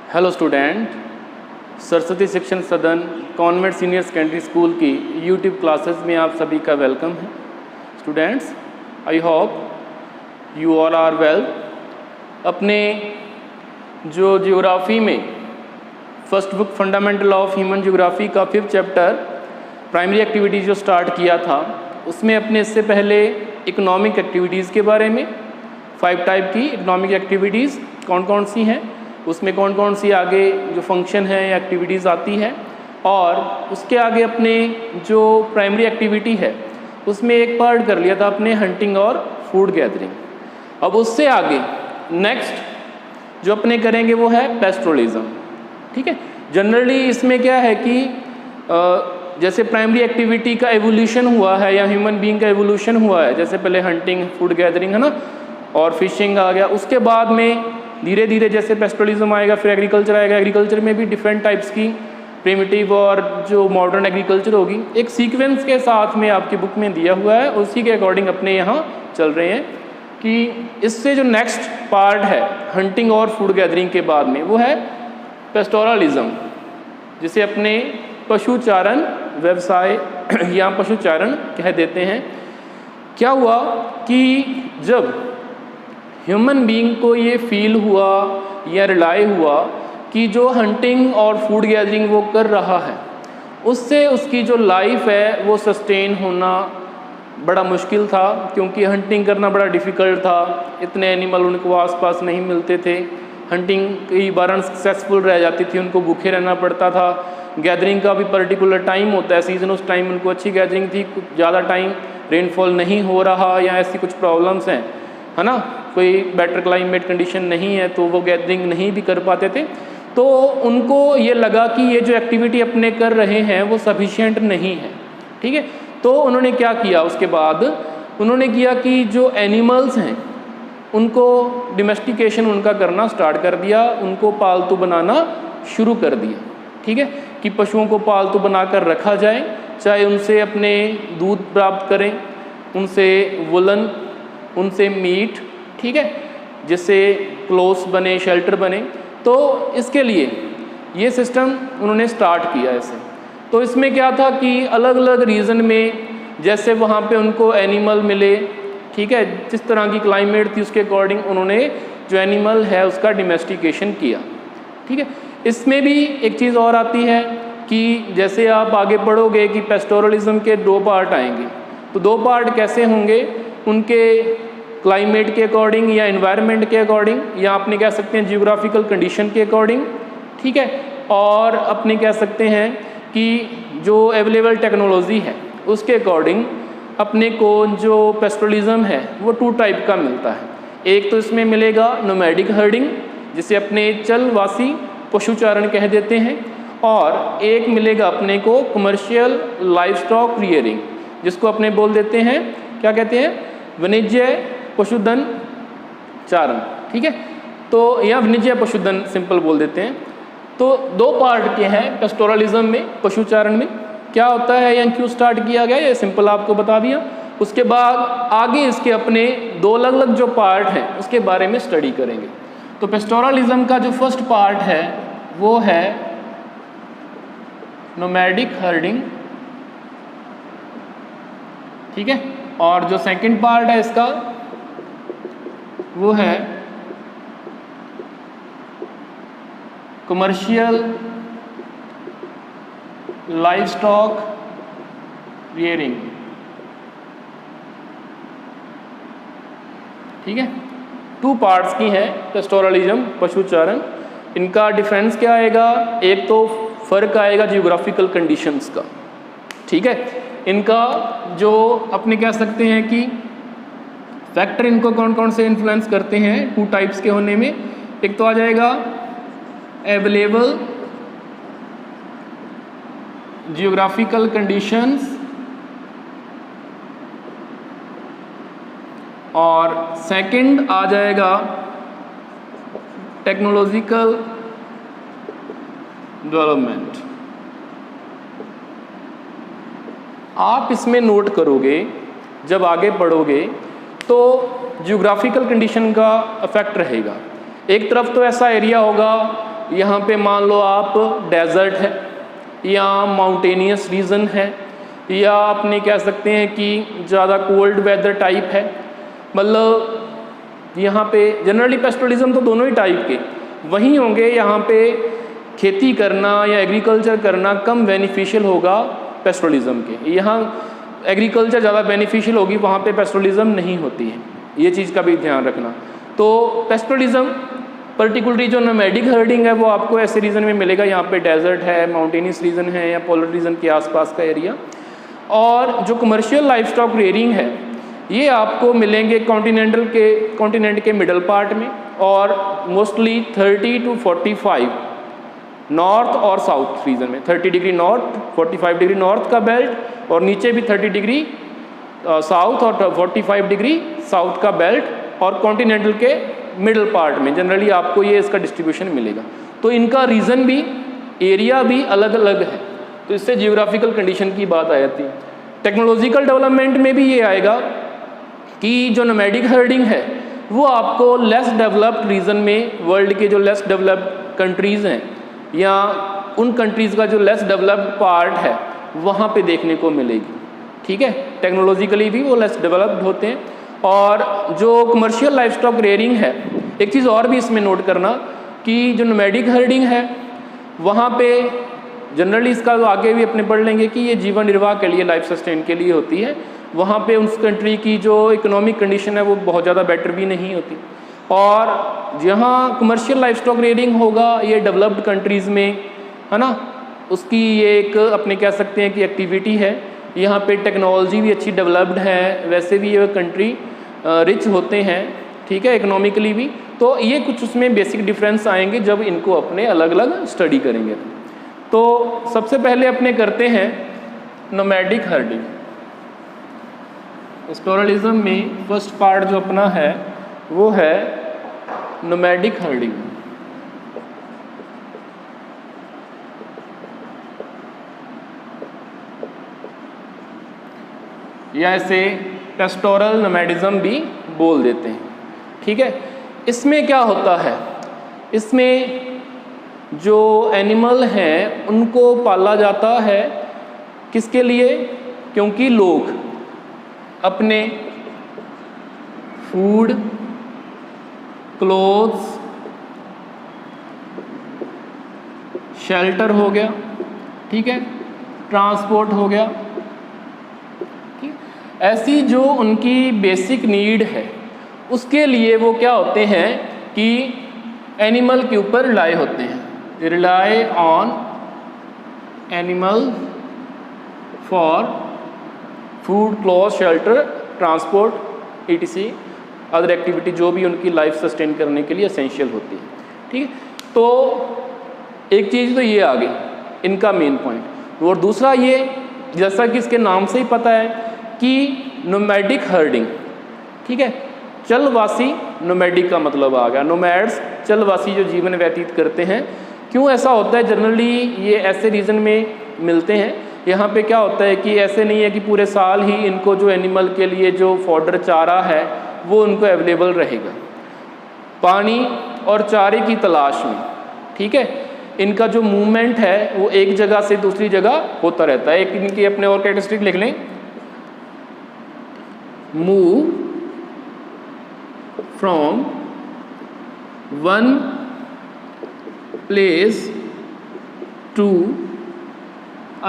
Hello student, Saraswati Shikshan Sadan convent senior secondary school की YouTube classes में आप सभी का वेलकम है। Students, I hope you all are well. अपने जो ज्योग्राफी में first book fundamental of human geography का 5th चैप्टर प्राइमरी एक्टिविटीज़ जो स्टार्ट किया था, उसमें अपने इससे पहले इकोनॉमिक एक्टिविटीज़ के बारे में 5 टाइप की इकोनॉमिक एक्टिविटीज़ कौन कौन सी हैं, उसमें कौन कौन सी आगे जो फंक्शन है या एक्टिविटीज़ आती है, और उसके आगे अपने जो प्राइमरी एक्टिविटी है उसमें एक पार्ट कर लिया था अपने हंटिंग और फूड गैदरिंग। अब उससे आगे नेक्स्ट जो अपने करेंगे वो है पेस्टोरलिज्म। ठीक है, जनरली इसमें क्या है कि जैसे प्राइमरी एक्टिविटी का एवोल्यूशन हुआ है या ह्यूमन बीइंग का एवोल्यूशन हुआ है, जैसे पहले हंटिंग फूड गैदरिंग है ना, और फिशिंग आ गया, उसके बाद में धीरे धीरे जैसे पेस्टोरलिज्म आएगा, फिर एग्रीकल्चर आएगा। एग्रीकल्चर में भी डिफरेंट टाइप्स की प्रिमिटिव और जो मॉडर्न एग्रीकल्चर होगी, एक सीक्वेंस के साथ में आपकी बुक में दिया हुआ है, उसी के अकॉर्डिंग अपने यहाँ चल रहे हैं कि इससे जो नेक्स्ट पार्ट है हंटिंग और फूड गैदरिंग के बाद में वो है पेस्टोरलिज्म, जिसे अपने पशुचारण व्यवसाय या पशुचारण कह देते हैं। क्या हुआ कि जब ह्यूमन बीइंग को ये फील हुआ या रिलाई हुआ कि जो हंटिंग और फूड गैदरिंग वो कर रहा है, उससे उसकी जो लाइफ है वो सस्टेन होना बड़ा मुश्किल था, क्योंकि हंटिंग करना बड़ा डिफ़िकल्ट था, इतने एनिमल उनको आसपास नहीं मिलते थे, हंटिंग कई बार अनसक्सेसफुल रह जाती थी, उनको भूखे रहना पड़ता था। गैदरिंग का भी पर्टिकुलर टाइम होता है, सीजन, उस टाइम उनको अच्छी गैदरिंग थी, कुछ ज़्यादा टाइम रेनफॉल नहीं हो रहा या ऐसी कुछ प्रॉब्लम्स हैं, है ना, कोई बेटर क्लाइमेट कंडीशन नहीं है, तो वो गैदरिंग नहीं भी कर पाते थे। तो उनको ये लगा कि ये जो एक्टिविटी अपने कर रहे हैं वो सफिशिएंट नहीं है। ठीक है, तो उन्होंने क्या किया, उसके बाद उन्होंने किया कि जो एनिमल्स हैं उनको डोमेस्टिकेशन उनका करना स्टार्ट कर दिया, उनको पालतू बनाना शुरू कर दिया। ठीक है, कि पशुओं को पालतू बनाकर रखा जाए, चाहे उनसे अपने दूध प्राप्त करें, उनसे वुलन, उनसे मीट, ठीक है, जिससे क्लोथ्स बने, शेल्टर बने। तो इसके लिए ये सिस्टम उन्होंने स्टार्ट किया ऐसे। तो इसमें क्या था कि अलग अलग रीजन में जैसे वहाँ पे उनको एनिमल मिले, ठीक है, जिस तरह की क्लाइमेट थी उसके अकॉर्डिंग उन्होंने जो एनिमल है उसका डोमेस्टिकेशन किया। ठीक है, इसमें भी एक चीज़ और आती है कि जैसे आप आगे पढ़ोगे कि पेस्टोरलिज्म के 2 पार्ट आएंगे, तो 2 पार्ट कैसे होंगे, उनके क्लाइमेट के अकॉर्डिंग या एनवायरनमेंट के अकॉर्डिंग, या अपने कह सकते हैं जियोग्राफिकल कंडीशन के अकॉर्डिंग। ठीक है, और अपने कह सकते हैं कि जो अवेलेबल टेक्नोलॉजी है उसके अकॉर्डिंग अपने को जो पेस्टोरलिज्म है वो 2 टाइप का मिलता है। एक तो इसमें मिलेगा नोमैडिक हर्डिंग, जिसे अपने चलवासी पशुचारण कह देते हैं, और एक मिलेगा अपने को कमर्शियल लाइवस्टॉक रियरिंग, जिसको अपने बोल देते हैं, क्या कहते हैं, वाणिज्य पशुधन चारण। ठीक है, तो या वाणिज्य पशुधन सिंपल बोल देते हैं। तो 2 पार्ट के हैं पेस्टोरलिज्म में, पशुचारण में क्या होता है या क्यों स्टार्ट किया गया, ये सिंपल आपको बता दिया। उसके बाद आगे इसके अपने 2 अलग अलग जो पार्ट हैं उसके बारे में स्टडी करेंगे। तो पेस्टोरलिज्म का जो फर्स्ट पार्ट है वो है नोमैडिक हर्डिंग, ठीक है, और जो सेकंड पार्ट है इसका वो है कमर्शियल लाइवस्टॉक रियरिंग। ठीक है, 2 पार्ट्स की है पेस्टोरलिज्म, पशुचारण। इनका डिफरेंस क्या आएगा, एक तो फर्क आएगा जियोग्राफिकल कंडीशंस का। ठीक है, इनका जो अपने कह सकते हैं कि फैक्टर इनको कौन कौन से इन्फ्लुएंस करते हैं 2 टाइप्स के होने में, एक तो आ जाएगा अवेलेबल जियोग्राफिकल कंडीशंस, और सेकंड आ जाएगा टेक्नोलॉजिकल डेवलपमेंट। आप इसमें नोट करोगे जब आगे पढ़ोगे तो जियोग्राफिकल कंडीशन का इफेक्ट रहेगा। एक तरफ तो ऐसा एरिया होगा यहाँ पे मान लो आप डेजर्ट है या माउंटेनियस रीजन है या अपने कह सकते हैं कि ज़्यादा कोल्ड वेदर टाइप है, मतलब यहाँ पे जनरली पेस्टोरलिज्म तो दोनों ही टाइप के वहीं होंगे। यहाँ पे खेती करना या एग्रीकल्चर करना कम बेनिफिशियल होगा पेस्टोरलिज्म के, यहाँ एग्रीकल्चर ज़्यादा बेनिफिशियल होगी, वहाँ पे पेस्टोरलिज्म नहीं होती है, ये चीज़ का भी ध्यान रखना। तो पेस्टोरलिज्म पर्टिकुलरली जो नोमैडिक हर्डिंग है वो आपको ऐसे रीजन में मिलेगा, यहाँ पे डेजर्ट है, माउंटेनियस रीजन है या पोलर रीजन के आसपास का एरिया। और जो कमर्शियल लाइवस्टॉक रेयरिंग है ये आपको मिलेंगे कॉन्टिनेंट के मिडल पार्ट में और मोस्टली 30 to 45 नॉर्थ और साउथ रीजन में, 30 डिग्री नॉर्थ 45 डिग्री नॉर्थ का बेल्ट और नीचे भी 30 डिग्री साउथ और 45 डिग्री साउथ का बेल्ट और कॉन्टिनेंटल के मिडल पार्ट में जनरली आपको ये इसका डिस्ट्रीब्यूशन मिलेगा। तो इनका रीजन भी एरिया भी अलग अलग है, तो इससे जियोग्राफिकल कंडीशन की बात आ जाती है। टेक्नोलॉजिकल डेवलपमेंट में भी ये आएगा कि जो नोमैडिक हर्डिंग है वो आपको लेस डेवलप्ड रीजन में, वर्ल्ड के जो लेस डेवलप्ड कंट्रीज़ हैं या उन कंट्रीज़ का जो लेस डेवलप्ड पार्ट है वहाँ पे देखने को मिलेगी। ठीक है, टेक्नोलॉजिकली भी वो लेस डेवलप्ड होते हैं। और जो कमर्शियल लाइवस्टॉक रेयरिंग है, एक चीज़ और भी इसमें नोट करना कि जो नोमैडिक हर्डिंग है वहाँ पे जनरली इसका तो आगे भी अपने पढ़ लेंगे कि ये जीवन निर्वाह के लिए, लाइफ सस्टेन के लिए होती है। वहाँ पे उस कंट्री की जो इकोनॉमिक कंडीशन है वो बहुत ज़्यादा बेटर भी नहीं होती। और जहाँ कमर्शियल लाइवस्टॉक रेयरिंग होगा ये डेवलप्ड कंट्रीज़ में, है ना, उसकी ये एक अपने कह सकते हैं कि एक्टिविटी है। यहाँ पे टेक्नोलॉजी भी अच्छी डेवलप्ड है, वैसे भी ये कंट्री रिच होते हैं, ठीक है, इकोनॉमिकली भी। तो ये कुछ उसमें बेसिक डिफरेंस आएंगे जब इनको अपने अलग अलग स्टडी करेंगे। तो सबसे पहले अपने करते हैं नोमैडिक हर्डिंग। पेस्टोरलिज्म में फर्स्ट पार्ट जो अपना है वो है नोमैडिक हर्डिंग। या इसे पेस्टोरल नोमैडिज्म भी बोल देते हैं। ठीक है, इसमें क्या होता है, इसमें जो एनिमल हैं उनको पाला जाता है किसके लिए, क्योंकि लोग अपने फूड, क्लोथ्स, शेल्टर हो गया, ठीक है, ट्रांसपोर्ट हो गया, ऐसी जो उनकी बेसिक नीड है उसके लिए वो क्या होते हैं कि एनिमल के ऊपर रिलाई होते हैं, rely on animal for food, cloth, shelter, transport, etc other activity जो भी उनकी लाइफ सस्टेन करने के लिए एसेंशियल होती है। ठीक है, तो एक चीज़ तो ये आ गई इनका मेन पॉइंट। और दूसरा ये, जैसा कि इसके नाम से ही पता है कि नोमैडिक हर्डिंग, ठीक है, चलवासी, नोमैडिक का मतलब आ गया, नोमैड्स चलवासी जो जीवन व्यतीत करते हैं। क्यों ऐसा होता है, जनरली ये ऐसे रीजन में मिलते हैं। यहाँ पे क्या होता है कि ऐसे नहीं है कि पूरे साल ही इनको जो एनिमल के लिए जो फॉडर चारा है वो उनको अवेलेबल रहेगा, पानी और चारे की तलाश में, ठीक है, इनका जो मूवमेंट है वो एक जगह से दूसरी जगह होता रहता है। एक इनकी अपने और कैरेक्टरिस्टिक लिख लें, move from one place to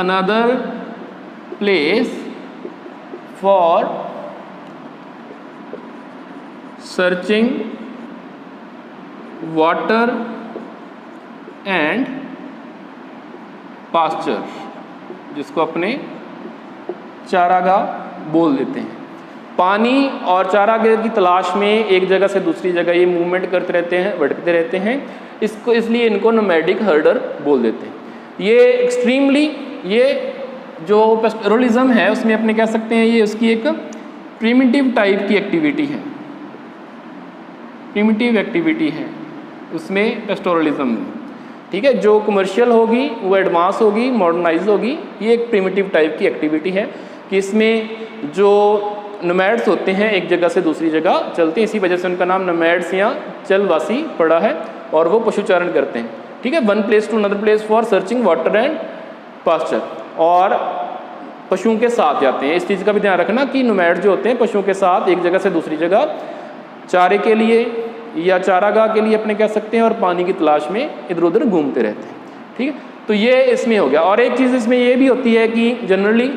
another place for searching water and pasture, जिसको अपने चारागाह बोल देते हैं। पानी और चारागाह की तलाश में एक जगह से दूसरी जगह ये मूवमेंट करते रहते हैं, भटकते रहते हैं, इसको इसलिए इनको नोमैडिक हर्डर बोल देते हैं। ये एक्सट्रीमली, ये जो पेस्टोरलिज्म है उसमें अपने कह सकते हैं ये उसकी एक प्रिमिटिव टाइप की एक्टिविटी है, प्रिमिटिव एक्टिविटी है उसमें पेस्टोरलिज्म में। ठीक है, जो कमर्शियल होगी वो एडवांस होगी, मॉडर्नाइज होगी। ये एक प्रिमिटिव टाइप की एक्टिविटी है कि इसमें जो नोमैड्स होते हैं एक जगह से दूसरी जगह चलते हैं, इसी वजह से उनका नाम नोमैड्स या चलवासी पड़ा है, और वो पशुचारण करते हैं। ठीक है, one place to another place for searching water and pasture, और पशुओं के साथ जाते हैं। इस चीज़ का भी ध्यान रखना कि नोमैड जो होते हैं पशुओं के साथ एक जगह से दूसरी जगह चारे के लिए या चारागाह के लिए अपने कह सकते हैं, और पानी की तलाश में इधर उधर घूमते रहते हैं। ठीक है, तो ये इसमें हो गया। और एक चीज़ इसमें ये भी होती है कि जनरली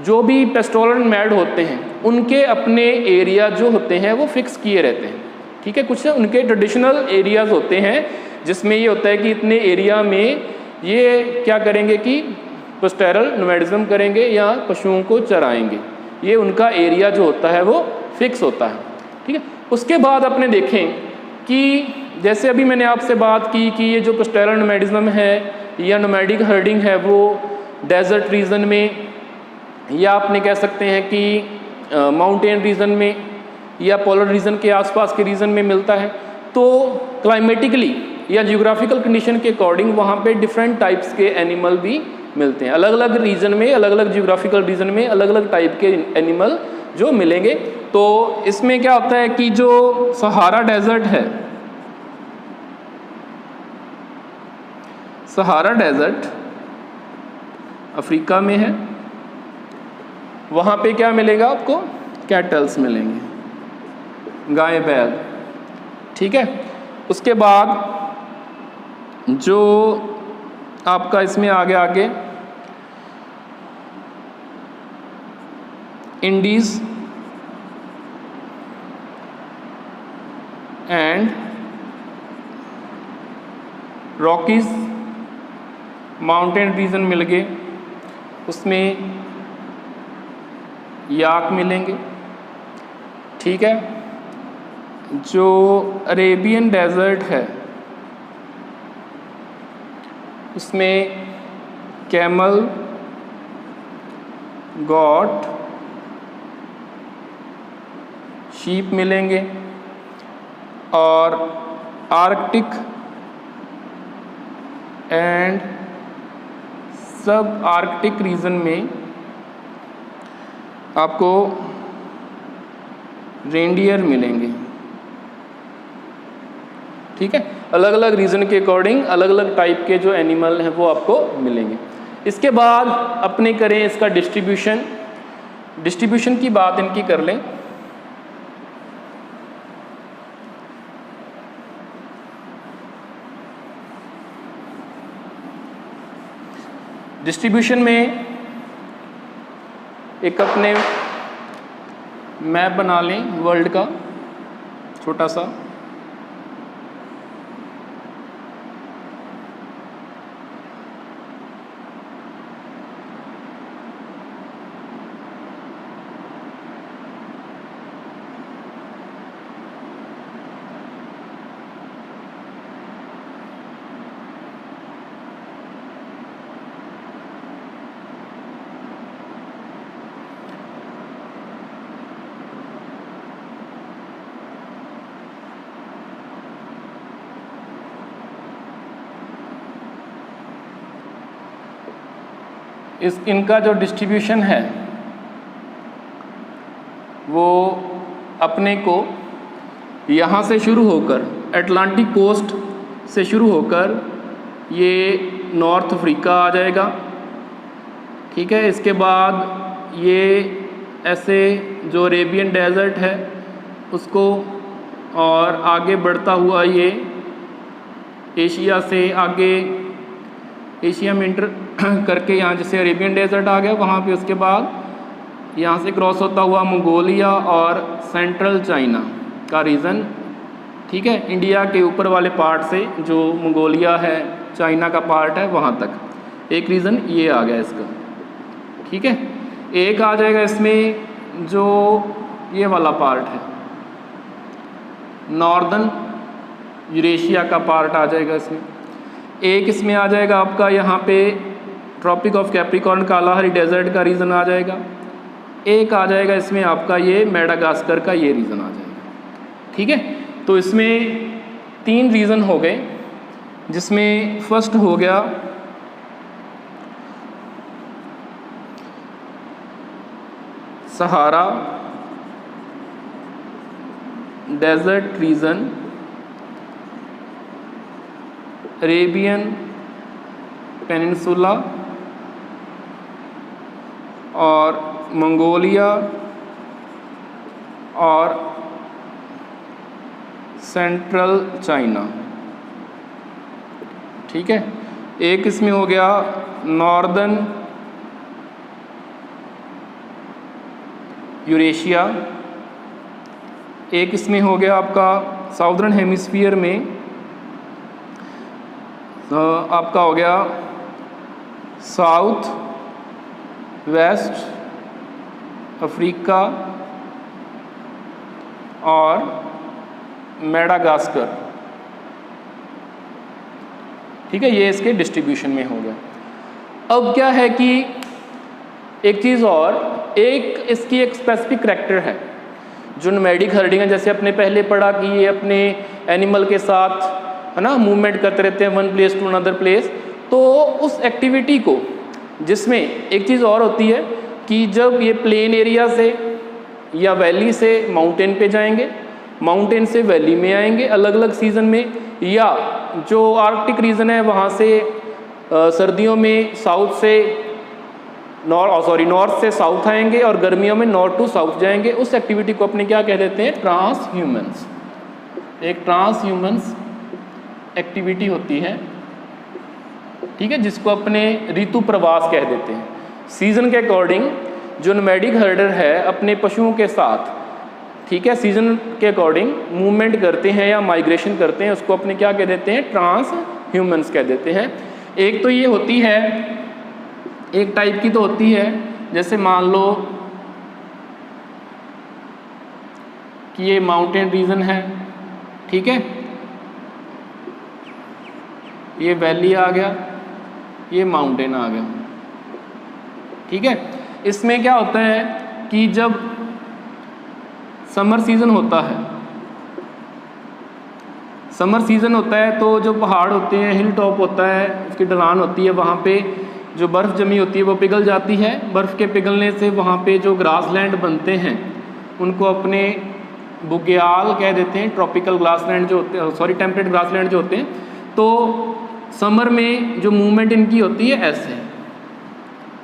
जो भी पेस्टोरल नोमैड होते हैं उनके अपने एरिया जो होते हैं वो फिक्स किए रहते हैं। ठीक है, कुछ उनके ट्रेडिशनल एरियाज़ होते हैं जिसमें ये होता है कि इतने एरिया में ये क्या करेंगे कि पेस्टोरल नोमैडिज्म करेंगे या पशुओं को चराएंगे। ये उनका एरिया जो होता है वो फिक्स होता है। ठीक है, उसके बाद अपने देखें कि जैसे अभी मैंने आपसे बात की कि ये जो पेस्टोरल नोमैडिज्म है या नोमैडिक हर्डिंग है वो डेजर्ट रीजन में या आपने कह सकते हैं कि माउंटेन रीजन में या पोलर रीजन के आसपास के रीजन में मिलता है। तो क्लाइमेटिकली या जियोग्राफिकल कंडीशन के अकॉर्डिंग वहाँ पे डिफरेंट टाइप्स के एनिमल भी मिलते हैं। अलग अलग रीजन में, अलग अलग जियोग्राफिकल रीजन में अलग अलग टाइप के एनिमल जो मिलेंगे। तो इसमें क्या होता है कि जो सहारा डेजर्ट है, सहारा डेजर्ट अफ्रीका में है, वहाँ पे क्या मिलेगा आपको? कैटल्स मिलेंगे, गाय बैल। ठीक है, उसके बाद जो आपका इसमें आगे Andes and Rockies mountain region मिल गए, उसमें याक मिलेंगे। ठीक है, जो अरेबियन डेजर्ट है उसमें कैमल, गॉट, शीप मिलेंगे। और आर्कटिक एंड सब आर्कटिक रीजन में आपको रेंडियर मिलेंगे। ठीक है, अलग अलग रीजन के अकॉर्डिंग अलग अलग टाइप के जो एनिमल हैं वो आपको मिलेंगे। इसके बाद अपने करें इसका डिस्ट्रीब्यूशन की बात इनकी कर लें। डिस्ट्रीब्यूशन में एक अपने मैप बना लें वर्ल्ड का छोटा सा। इनका जो डिस्ट्रीब्यूशन है वो अपने को यहाँ से शुरू होकर अटलांटिक कोस्ट से शुरू होकर ये नॉर्थ अफ्रीका आ जाएगा। ठीक है, इसके बाद ये ऐसे जो अरेबियन डेजर्ट है उसको और आगे बढ़ता हुआ ये एशिया से आगे एशिया में इंटर करके यहाँ जैसे अरेबियन डेजर्ट आ गया, वहाँ पे उसके बाद यहाँ से क्रॉस होता हुआ मंगोलिया और सेंट्रल चाइना का रीजन। ठीक है, इंडिया के ऊपर वाले पार्ट से जो मंगोलिया है, चाइना का पार्ट है, वहाँ तक एक रीजन ये आ गया इसका। ठीक है, एक आ जाएगा इसमें जो ये वाला पार्ट है, नॉर्दर्न यूरेशिया का पार्ट आ जाएगा इसमें। एक इसमें आ जाएगा आपका यहाँ पे tropic of Capricorn Kalahari desert का रीजन आ जाएगा। एक आ जाएगा इसमें आपका ये मेडागास्कर का ये रीजन आ जाएगा। ठीक है, तो इसमें 3 रीजन हो गए, जिसमें फर्स्ट हो गया Sahara desert region, Arabian peninsula और मंगोलिया और सेंट्रल चाइना। ठीक है, एक इसमें हो गया नॉर्दर्न यूरेशिया, एक इसमें हो गया आपका साउदर्न हेमिस्फीयर में आपका हो गया साउथ वेस्ट अफ्रीका और मेडागास्कर। ठीक है, ये इसके डिस्ट्रीब्यूशन में हो गया। अब क्या है कि एक चीज़ और, एक इसकी एक स्पेसिफिक करैक्टर है जो नोमैडिक हर्डिंग है। जैसे अपने पहले पढ़ा कि ये अपने एनिमल के साथ है ना मूवमेंट करते रहते हैं one place to another place. तो उस एक्टिविटी को, जिसमें एक चीज़ और होती है कि जब ये प्लेन एरिया से या वैली से माउंटेन पे जाएंगे, माउंटेन से वैली में आएंगे अलग अलग सीज़न में, या जो आर्कटिक रीजन है वहाँ से सर्दियों में साउथ से नॉर्थ से साउथ आएंगे और गर्मियों में नॉर्थ टू साउथ जाएंगे। उस एक्टिविटी को अपने क्या कह देते हैं? Transhumance. एक ट्रांस ह्यूमन्स एक्टिविटी होती है, ठीक है, जिसको अपने ऋतु प्रवास कह देते हैं। सीजन के अकॉर्डिंग जो नोमैडिक हर्डर है अपने पशुओं के साथ, ठीक है, सीजन के अकॉर्डिंग मूवमेंट करते हैं या माइग्रेशन करते हैं, उसको अपने क्या कह देते हैं? ट्रांस ह्यूमन्स कह देते हैं। एक तो ये होती है, एक टाइप की तो होती है, जैसे मान लो कि ये माउंटेन रीजन है, ठीक है, ये वैली आ गया, ये माउंटेन आ गया, ठीक है। इसमें क्या होता है कि जब समर सीज़न होता है, समर सीज़न होता है तो जो पहाड़ होते हैं, हिल टॉप होता है, उसकी ढलान होती है, वहाँ पे जो बर्फ़ जमी होती है वो पिघल जाती है। बर्फ़ के पिघलने से वहाँ पे जो ग्रासलैंड बनते हैं उनको अपने बुग्याल कह देते हैं, ट्रॉपिकल ग्रासलैंड जो होते हैं, सॉरी टेम्परेट ग्रासलैंड जो होते हैं। तो समर में जो मूवमेंट इनकी होती है ऐसे,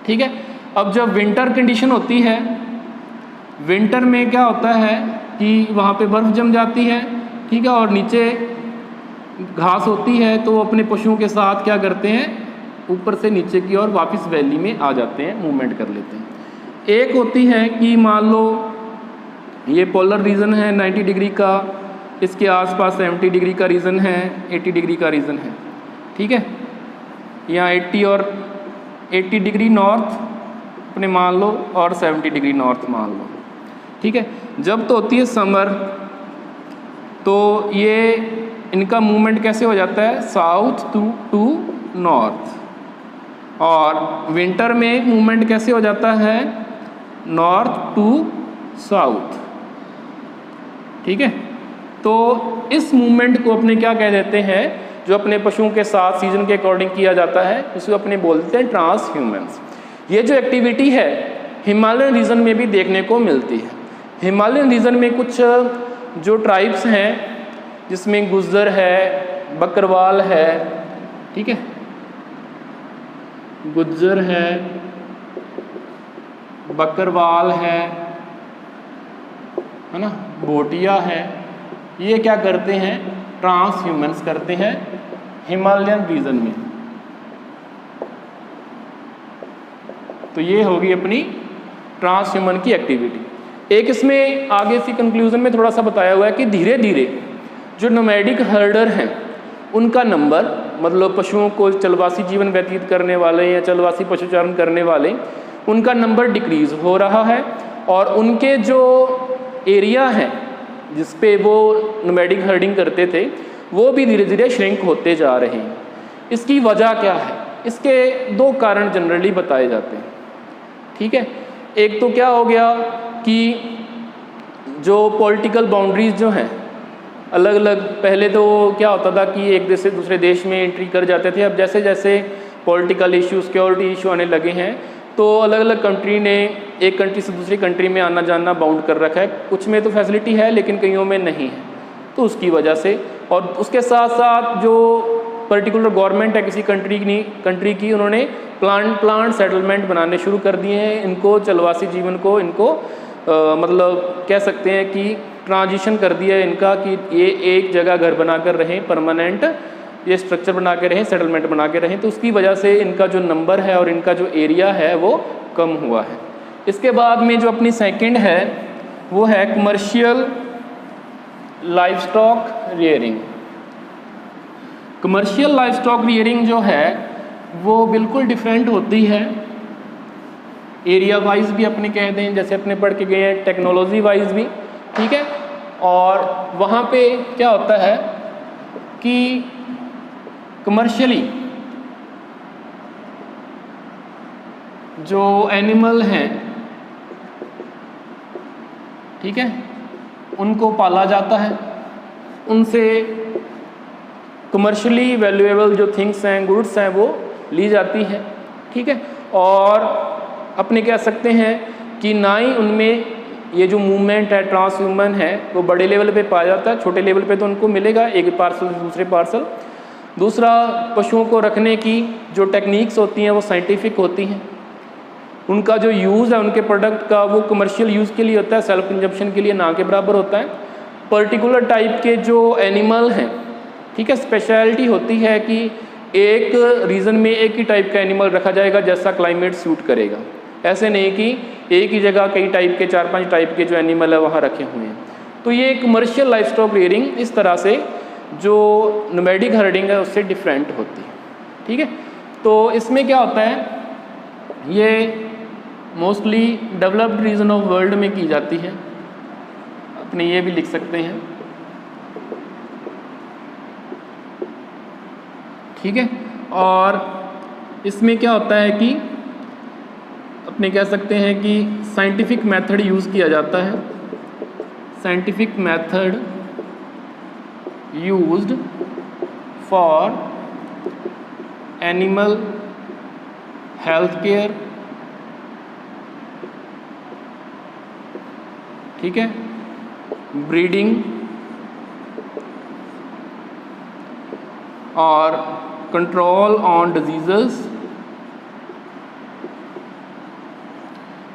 ठीक है। अब जब विंटर कंडीशन होती है, विंटर में क्या होता है कि वहाँ पे बर्फ़ जम जाती है, ठीक है, और नीचे घास होती है, तो वो अपने पशुओं के साथ क्या करते हैं? ऊपर से नीचे की ओर वापस वैली में आ जाते हैं, मूवमेंट कर लेते हैं। एक होती है कि मान लो ये पोलर रीजन है 90 डिग्री का, इसके आसपास 70 डिग्री का रीजन है, 80 डिग्री का रीजन है, ठीक है, यहाँ 80 डिग्री नॉर्थ अपने मान लो और 70 डिग्री नॉर्थ मान लो, ठीक है। जब तो होती है समर, तो ये इनका मूवमेंट कैसे हो जाता है? South to north. और विंटर में मूवमेंट कैसे हो जाता है? नॉर्थ टू साउथ, ठीक है। तो इस मूवमेंट को अपने क्या कह देते हैं? जो अपने पशुओं के साथ सीजन के अकॉर्डिंग किया जाता है, उसको अपने बोलते हैं ट्रांस ह्यूमन्स। ये जो एक्टिविटी है हिमालयन रीजन में भी देखने को मिलती है। हिमालयन रीजन में कुछ जो ट्राइब्स हैं, जिसमें गुज्जर है, बकरवाल है, ठीक है, गुज्जर है, बकरवाल है ना, भोटिया है, ये क्या करते हैं? ट्रांस ह्यूमन्स करते हैं हिमालयन रीजन में। तो ये होगी अपनी ट्रांस ह्यूमन की एक्टिविटी। एक इसमें आगे सी कंक्लूजन में थोड़ा सा बताया हुआ है कि धीरे धीरे जो नोमैडिक हर्डर हैं उनका नंबर, मतलब पशुओं को चलवासी जीवन व्यतीत करने वाले या चलवासी पशुचारण करने वाले, उनका नंबर डिक्रीज हो रहा है, और उनके जो एरिया हैं जिस पे वो नोमैडिक हर्डिंग करते थे वो भी धीरे धीरे श्रिंक होते जा रहे हैं। इसकी वजह क्या है? इसके दो कारण जनरली बताए जाते हैं, ठीक है। एक तो क्या हो गया कि जो पॉलिटिकल बाउंड्रीज जो हैं अलग अलग, पहले तो क्या होता था कि एक देश से दूसरे देश में एंट्री कर जाते थे। अब जैसे जैसे पॉलिटिकल इशू, सिक्योरिटी इशू आने लगे हैं, तो अलग अलग कंट्री ने एक कंट्री से दूसरी कंट्री में आना जाना बाउंड कर रखा है। कुछ में तो फैसिलिटी है लेकिन कईयों में नहीं है, तो उसकी वजह से। और उसके साथ साथ जो पर्टिकुलर गवर्नमेंट है किसी कंट्री की, उन्होंने प्लांट सेटलमेंट बनाने शुरू कर दिए हैं। इनको चलवासी जीवन को इनको मतलब कह सकते हैं कि ट्रांजिशन कर दिया है इनका, कि ये एक जगह घर बना कर रहें, परमानेंट ये स्ट्रक्चर बना के रहें, सेटलमेंट बना के रहें। तो उसकी वजह से इनका जो नंबर है और इनका जो एरिया है वो कम हुआ है। इसके बाद में जो अपनी सेकंड है वो है commercial livestock rearing. Commercial livestock rearing जो है वो बिल्कुल डिफरेंट होती है, एरिया वाइज भी अपने कह दें, जैसे अपने पढ़ के गए हैं, टेक्नोलॉजी वाइज भी, ठीक है। और वहाँ पे क्या होता है कि कमर्शियली जो एनिमल हैं, ठीक है, उनको पाला जाता है, उनसे कमर्शियली वैल्यूएबल जो थिंग्स हैं, गुड्स हैं, वो ली जाती हैं, ठीक है। और अपने कह सकते हैं कि ना ही उनमें ये जो मूवमेंट है, ट्रांस ह्यूमन है, वो बड़े लेवल पे पाया जाता है। छोटे लेवल पे तो उनको मिलेगा एक पार्सल से दूसरे पार्सल। दूसरा, पशुओं को रखने की जो टेक्निक्स होती हैं वो साइंटिफिक होती हैं। उनका जो यूज़ है उनके प्रोडक्ट का वो कमर्शियल यूज़ के लिए होता है, सेल्फ कंजप्शन के लिए ना के बराबर होता है। पर्टिकुलर टाइप के जो एनिमल हैं, ठीक है, स्पेशलिटी होती है कि एक रीजन में एक ही टाइप का एनिमल रखा जाएगा जैसा क्लाइमेट सूट करेगा। ऐसे नहीं कि एक ही जगह कई टाइप के 4-5 टाइप के जो एनिमल है वहाँ रखे हुए हैं। तो ये कमर्शियल लाइवस्टॉक रियरिंग इस तरह से जो नोमैडिक हर्डिंग है उससे डिफरेंट होती है, ठीक है। तो इसमें क्या होता है, ये mostly developed region of world में की जाती है, अपने ये भी लिख सकते हैं, ठीक है। और इसमें क्या होता है कि अपने कह सकते हैं कि साइंटिफिक मेथड यूज़ किया जाता है, scientific method used for animal health care, ठीक है, ब्रीडिंग और कंट्रोल ऑन डिजीज़ेस,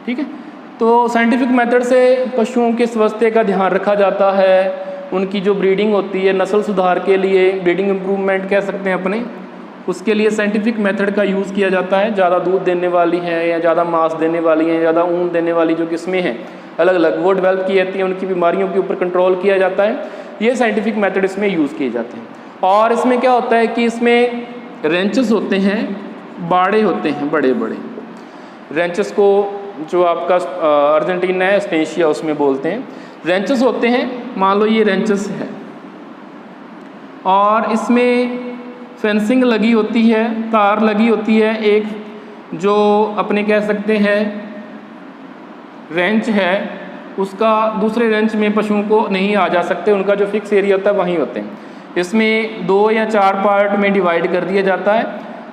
ठीक है। तो साइंटिफिक मेथड से पशुओं के स्वास्थ्य का ध्यान रखा जाता है, उनकी जो ब्रीडिंग होती है, नस्ल सुधार के लिए, ब्रीडिंग इम्प्रूवमेंट कह सकते हैं अपने, उसके लिए साइंटिफिक मेथड का यूज़ किया जाता है। ज़्यादा दूध देने वाली हैं या ज़्यादा मांस देने वाली हैं, ज़्यादा ऊन देने वाली जो किस्में हैं अलग अलग, वो डेवलप की जाती हैं, उनकी बीमारियों के ऊपर कंट्रोल किया जाता है। ये साइंटिफिक मेथड इसमें यूज़ किए जाते हैं। और इसमें क्या होता है कि इसमें रेंचेस होते हैं, बाड़े होते हैं बड़े बड़े। रेंचेस को जो आपका अर्जेंटीना है एस्टेंशिया उसमें बोलते हैं, रेंचेस होते हैं। मान लो ये रेंचेस है और इसमें फेंसिंग लगी होती है, तार लगी होती है, एक जो अपने कह सकते हैं रेंच है उसका दूसरे रेंच में पशुओं को नहीं आ जा सकते, उनका जो फिक्स एरिया होता है वहीं होते हैं। इसमें 2 या 4 पार्ट में डिवाइड कर दिया जाता है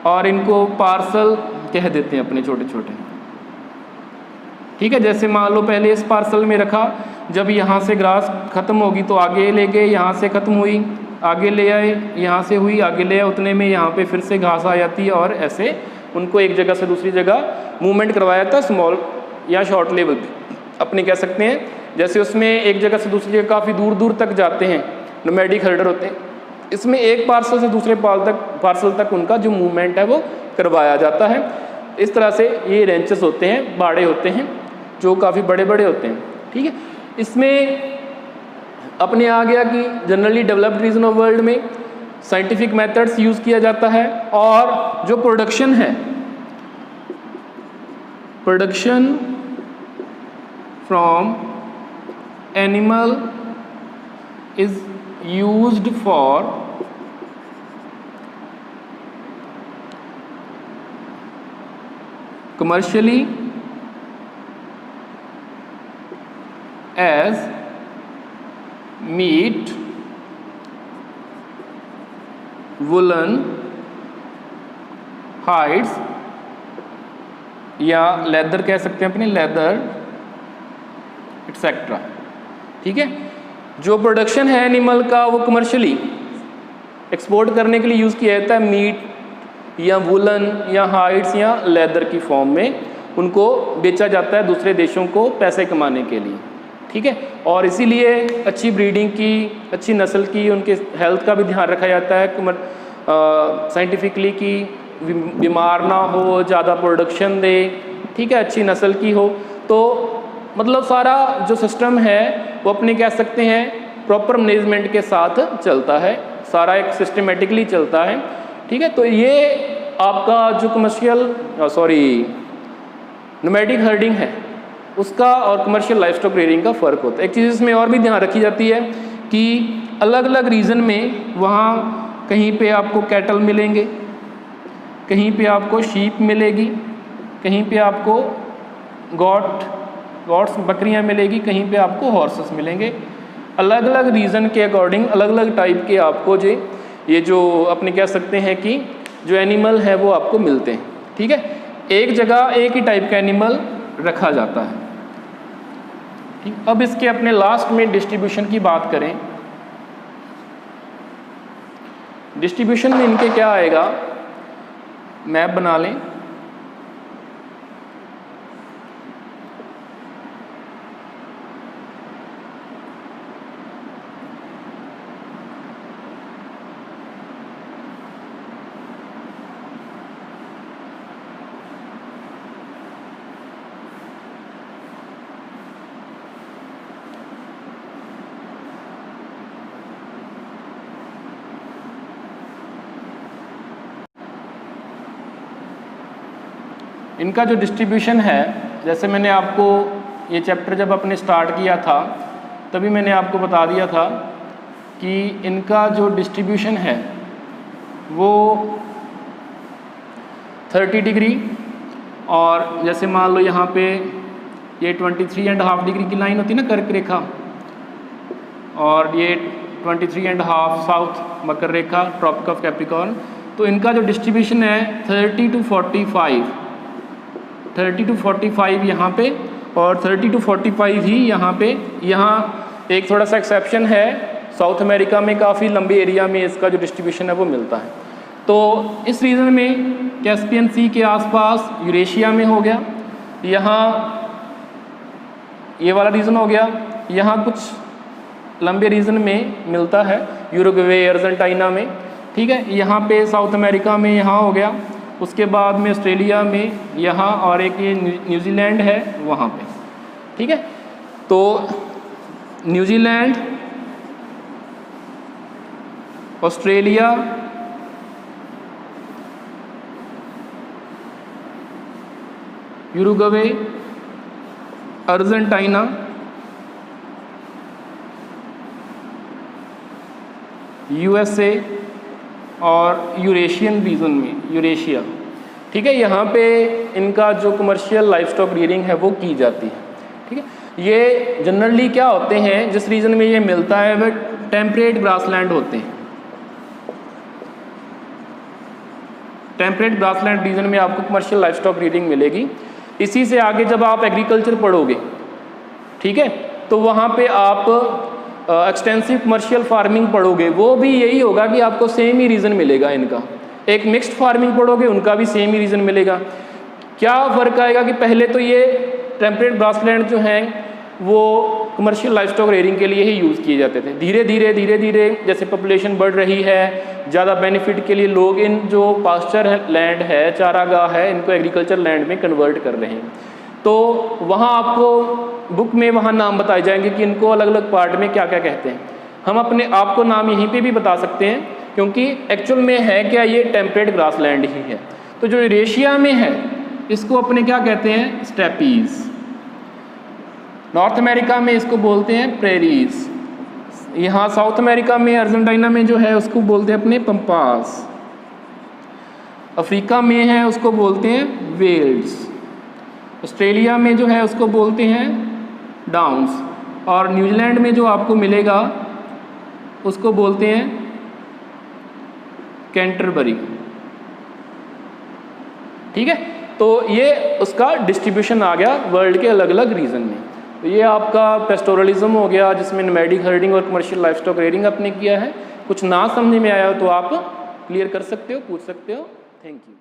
और इनको पार्सल कह देते हैं अपने छोटे छोटे, ठीक है। जैसे मान लो पहले इस पार्सल में रखा, जब यहाँ से ग्रास ख़त्म होगी तो आगे ले गए, यहाँ से ख़त्म हुई आगे ले आए, यहाँ से हुई आगे ले आए, उतने में यहाँ पे फिर से घास आ जाती है और ऐसे उनको एक जगह से दूसरी जगह मूवमेंट करवाया जाता है, स्मॉल या शॉर्ट लेवल पे अपने कह सकते हैं। जैसे उसमें एक जगह से दूसरी जगह काफ़ी दूर दूर तक जाते हैं, नोमैडिक हर्डर होते हैं, इसमें एक पार्सल से दूसरे पार्सल तक उनका जो मूवमेंट है वो करवाया जाता है। इस तरह से ये रेंचेस होते हैं, बाड़े होते हैं जो काफ़ी बड़े बड़े होते हैं, ठीक है। इसमें अपने आ गया कि generally developed region of world में साइंटिफिक मेथड्स यूज़ किया जाता है और जो प्रोडक्शन है, production from animal is used for commercially as meat, woolen, hides या लेदर कह सकते हैं अपने, लेदर एक्सेट्रा, ठीक है। जो प्रोडक्शन है एनिमल का वो कमर्शियली एक्सपोर्ट करने के लिए यूज़ किया जाता है मीट या वुलन या हाइड्स या लेदर की फॉर्म में उनको बेचा जाता है दूसरे देशों को पैसे कमाने के लिए, ठीक है। और इसीलिए अच्छी ब्रीडिंग की, अच्छी नस्ल की, उनके हेल्थ का भी ध्यान रखा जाता है साइंटिफिकली कि बीमार ना हो, ज़्यादा प्रोडक्शन दे, ठीक है, अच्छी नस्ल की हो। तो मतलब सारा जो सिस्टम है वो अपने कह सकते हैं प्रॉपर मैनेजमेंट के साथ चलता है, सारा एक सिस्टमेटिकली चलता है, ठीक है। तो ये आपका जो नोमैडिक हर्डिंग है उसका और कमर्शियल लाइवस्टॉक रेयरिंग का फ़र्क होता है। एक चीज़ इसमें और भी ध्यान रखी जाती है कि अलग अलग रीजन में वहाँ कहीं पे आपको कैटल मिलेंगे, कहीं पे आपको शीप मिलेगी, कहीं पे आपको गॉट्स बकरियाँ मिलेगी, कहीं पे आपको हॉर्सेस मिलेंगे। अलग अलग रीजन के अकॉर्डिंग अलग अलग टाइप के आपको ये जो अपने कह सकते हैं कि जो एनिमल है वो आपको मिलते हैं, ठीक है। एक जगह एक ही टाइप का एनिमल रखा जाता है, ठीक। अब इसके अपने लास्ट में डिस्ट्रीब्यूशन की बात करें। डिस्ट्रीब्यूशन में इनके क्या आएगा, मैप बना लें। इनका जो डिस्ट्रीब्यूशन है, जैसे मैंने आपको ये चैप्टर जब अपने स्टार्ट किया था तभी मैंने आपको बता दिया था कि इनका जो डिस्ट्रीब्यूशन है वो 30 डिग्री, और जैसे मान लो यहाँ पे ये 23.5 डिग्री की लाइन होती है ना कर्क रेखा, और ये 23.5 साउथ मकर रेखा ट्रॉपिक ऑफ कैप्रिकॉर्न। तो इनका जो डिस्ट्रीब्यूशन है 30 to 45 यहाँ पे, और 30 to 45 ही यहाँ पे। यहाँ एक थोड़ा सा एक्सेप्शन है, साउथ अमेरिका में काफ़ी लंबे एरिया में इसका जो डिस्ट्रीब्यूशन है वो मिलता है। तो इस रीजन में कैस्पियन सी के आसपास यूरेशिया में हो गया, यहाँ ये वाला रीजन हो गया, यहाँ कुछ लंबे रीजन में मिलता है यूरुग्वे अर्जेंटीना में, ठीक है। यहाँ पे साउथ अमेरिका में यहाँ हो गया, उसके बाद में ऑस्ट्रेलिया में यहाँ, और एक ये न्यूजीलैंड है वहाँ पे, ठीक है। तो New Zealand, Australia, Uruguay, Argentina, USA और यूरेशियन रीजन में यूरेशिया, ठीक है। यहाँ पे इनका जो कमर्शियल लाइवस्टॉक रियरिंग है वो की जाती है, ठीक है। ये जनरली क्या होते हैं, जिस रीजन में ये मिलता है वह टेम्परेट ग्रासलैंड होते हैं। टेम्परेट ग्रासलैंड रीजन में आपको कमर्शियल लाइवस्टॉक रियरिंग मिलेगी। इसी से आगे जब आप एग्रीकल्चर पढ़ोगे, ठीक है, तो वहाँ पे आप एक्सटेंसिव कमर्शियल फार्मिंग पढ़ोगे, वो भी यही होगा कि आपको सेम ही रीज़न मिलेगा इनका। एक मिक्स्ड फार्मिंग पढ़ोगे, उनका भी सेम ही रीज़न मिलेगा। क्या फ़र्क आएगा कि पहले तो ये टेम्परेट ग्रासलैंड जो हैं वो कमर्शियल लाइवस्टॉक रेयरिंग के लिए ही यूज़ किए जाते थे। धीरे धीरे जैसे पॉपुलेशन बढ़ रही है, ज़्यादा बेनिफिट के लिए लोग इन जो पास्चर लैंड है, चारागाह है, इनको एग्रीकल्चर लैंड में कन्वर्ट कर रहे हैं। तो वहाँ आपको बुक में वहाँ नाम बताए जाएंगे कि इनको अलग अलग पार्ट में क्या क्या कहते हैं। हम अपने आप को नाम यहीं पे भी बता सकते हैं, क्योंकि एक्चुअल में है क्या, ये टेम्परेट ग्रासलैंड ही है। तो जो यूरेशिया में है इसको अपने क्या कहते हैं, स्टेपीज। नॉर्थ अमेरिका में इसको बोलते हैं प्रेरीज। यहाँ साउथ अमेरिका में अर्जेंटीना में जो है उसको बोलते हैं अपने पंपास। अफ्रीका में है उसको बोलते हैं वेल्स। ऑस्ट्रेलिया में जो है उसको बोलते हैं डाउन्स, और न्यूजीलैंड में जो आपको मिलेगा उसको बोलते हैं कैंटरबरी, ठीक है। तो ये उसका डिस्ट्रीब्यूशन आ गया वर्ल्ड के अलग अलग रीजन में। तो ये आपका पेस्टोरलिज्म हो गया, जिसमें नोमैडिक हर्डिंग और कमर्शियल लाइवस्टॉक रेयरिंग आपने किया है। कुछ ना समझ में आया हो तो आप क्लियर कर सकते हो, पूछ सकते हो। Thank you.